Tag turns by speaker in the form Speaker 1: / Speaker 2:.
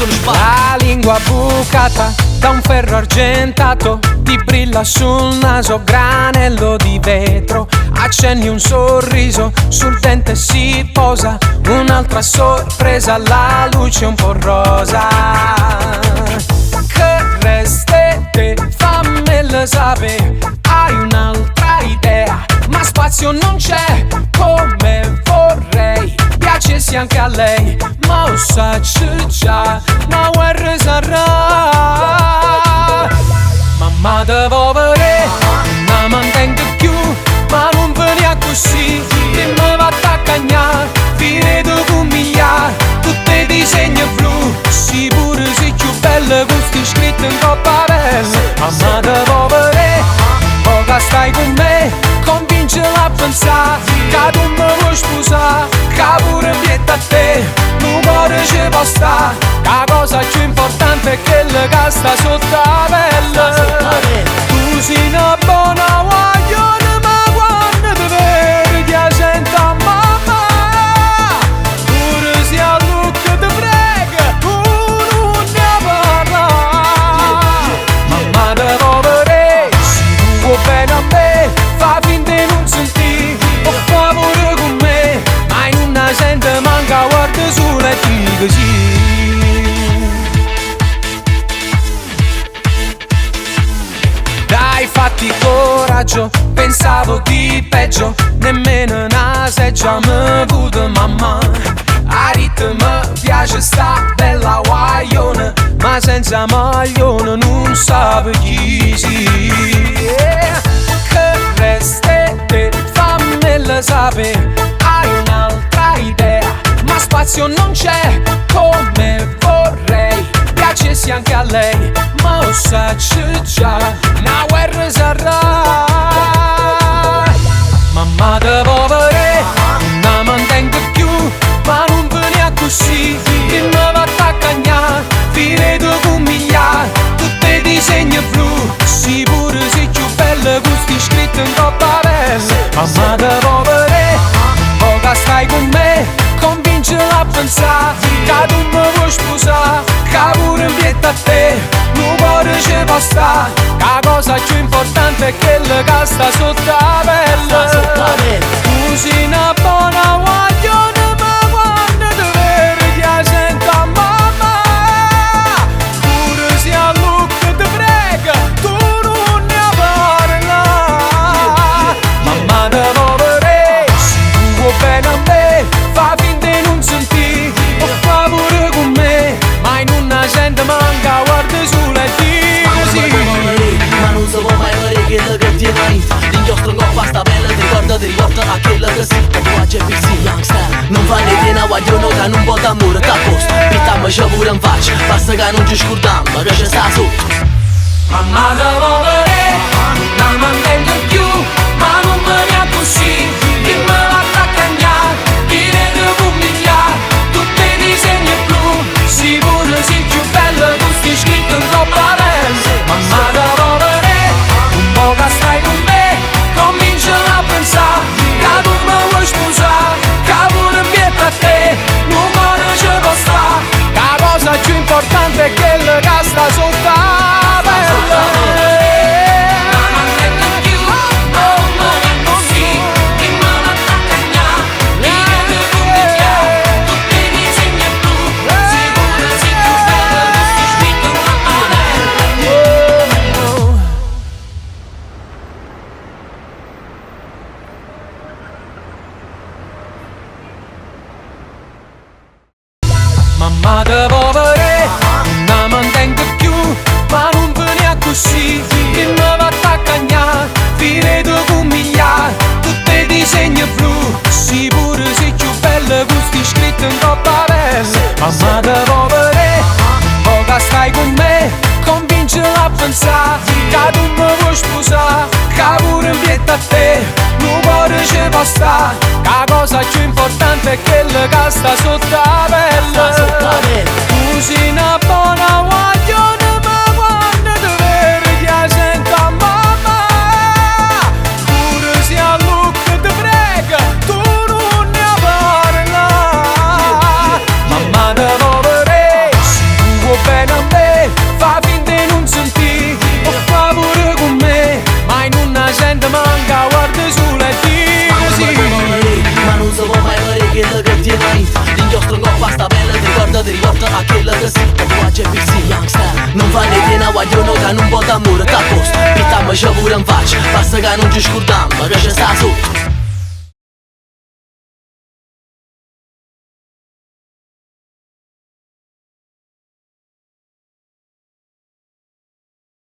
Speaker 1: sono sbaglio.
Speaker 2: La lingua bucata da un ferro argentato, ti brilla sul naso granello di vetro. Accenni un sorriso, sul dente si posa un'altra sorpresa, la luce un po' rosa. Che reste te, fammelo sapere, hai un'altra idea, ma spazio non c'è come vorrei. Piacessi anche a lei, ma lo sa già, ma guerra sarà. Mamma devo vedere, non mi mantengo più, ma non venia così, che mi va a cagnare, fine di comigliare, tutte disegni blu, sì pure sei più bella, questi scritti in coppa bella. Mamma devo vedere, ora stai con me, convincila a pensare, che tu mi vuoi sposare, che pure mi vieta a te, non cuore ci può stare, la cosa più importante è che le sta sotto la pelle. Tu sei una buona guaglione, ma quando ti vedi ti sento a mamma, pure se a look ti prega, tu non ne parla. Mamma devo vedere, se tu vuoi bene a me, fa finta di non sentire, o favore con me, ma in una sente manca, guarda sulla e dico sì. Dai, fatti coraggio, pensavo di peggio, nemmeno una seggia mi vuole mamma. A ritmo piace sta bella guaglione, ma senza maglione non sape chi si. Che reste te, fammelo sapere, hai un'altra idea, ma spazio non c'è come vorrei. Piacessi anche a lei, ma lo sa già, una guerra sarà. Mamma devo vedere, non mi mantengo più, ma non venia così, che mi va a cagnare, fine di comigliare, tutte disegni blu, sì pure sei più bella, questi scritti in coppa bella. Mamma devo vedere, ora stai con me, convincila a pensare, che tu mi vuoi sposare, che pure mi vieta a te, non cuore ci può stare, la cosa più importante è che le sta sotto la pelle. Tu sei una buona guaglione, ma quando ti vedi ti sento a mamma, pure se a look ti prega, tu non ne parla. Mamma devo vedere, se tu vuoi bene a me, fa finta di non sentire, o favore con me, ma in una sente manca, guarda sulla e dico sì.
Speaker 1: Ma non so mai vedere quello che ti hai, l'inchiostro in coppa sta bella, ti ricorda a quello che si, e tu oggi è busy youngster, non fa ne tiene a guaglione che non può d'amore, t'ha posto, pittammi c'è pure in faccia, basta che non ci scordiamo, che ci sta sotto.
Speaker 2: Mamma devo vedere, non mi mantengo più, ma non me ne così, che me va a cagnare, fine di comigliare, tutte disegni blu, sì pure sei più bella, questi scritti in coppa bella. Mamma devo vedere, un po' che stai con me, cominciala a pensare, che tu mi vuoi sposare, che pure mi vieta a te, non cuore ci può stare, la cosa più importante è che le sta sotto la pelle. Mamma devo vedere, non mi mantengo più, ma non venia così, che mi va a cagnare, fine di comigliare, tutte disegni blu, sì pure sei più bella, questi scritti in coppa bella. Mamma devo vedere, ora stai con me, convincila a pensare, che tu mi vuoi sposare, che pure mi vieta a te, non cuore ci può stare, la cosa più importante è che le sta sotto la pelle. Tu sei una buona guaglione, ma quando ti vedi ti sento a mamma, pure se a look ti prega, tu non ne parla. Mamma devo vedere, se tu
Speaker 1: tatuaggi e pixie youngster. Non vale pena guaglione che un po' d'amore t'ha posto. Pittammoci pure in faccia, basta che non ci scordiamo che ci sta sotto.